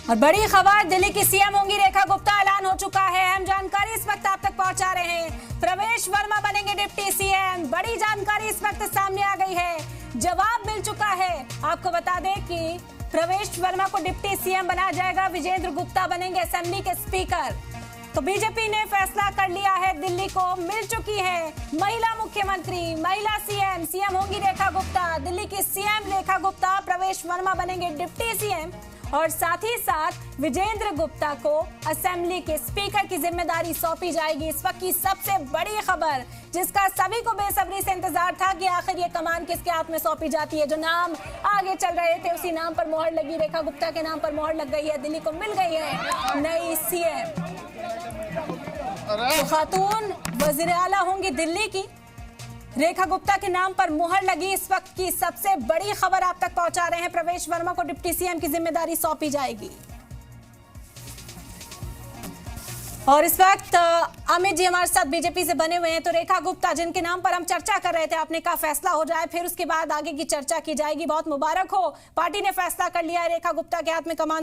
और बड़ी खबर, दिल्ली की सीएम होंगी रेखा गुप्ता, ऐलान हो चुका है। अहम जानकारी इस वक्त आप तक पहुंचा रहे हैं। प्रवेश वर्मा बनेंगे डिप्टी सीएम। बड़ी जानकारी इस वक्त सामने आ गई है, जवाब मिल चुका है। आपको बता दें कि प्रवेश वर्मा को डिप्टी सीएम बनाया जाएगा, विजेंद्र गुप्ता बनेंगे असेंबली के स्पीकर। तो बीजेपी ने फैसला कर लिया है, दिल्ली को मिल चुकी है महिला मुख्यमंत्री, महिला सीएम। सीएम होंगी रेखा गुप्ता, दिल्ली की सीएम रेखा गुप्ता, प्रवेश वर्मा बनेंगे डिप्टी सीएम और साथ ही साथ विजेंद्र गुप्ता को असेंबली के स्पीकर की जिम्मेदारी सौंपी जाएगी। इस वक्त की सबसे बड़ी खबर, जिसका सभी को बेसब्री से इंतजार था कि आखिर ये कमान किसके हाथ में सौंपी जाती है। जो नाम आगे चल रहे थे उसी नाम पर मोहर लगी, रेखा गुप्ता के नाम पर मोहर लग गई है। दिल्ली को मिल गई है नई सीएम। तो खातून वजीर आला होंगी दिल्ली की, रेखा गुप्ता के नाम पर मुहर लगी। इस वक्त की सबसे बड़ी खबर आप तक पहुंचा रहे हैं, प्रवेश वर्मा को डिप्टी सीएम की जिम्मेदारी सौंपी जाएगी। और इस वक्त अमित जी हमारे साथ बीजेपी से बने हुए हैं। तो रेखा गुप्ता जिनके नाम पर हम चर्चा कर रहे थे, आपने कहा फैसला हो जाए फिर उसके बाद आगे की चर्चा की जाएगी। बहुत मुबारक हो, पार्टी ने फैसला कर लिया है, रेखा गुप्ता के हाथ में कमान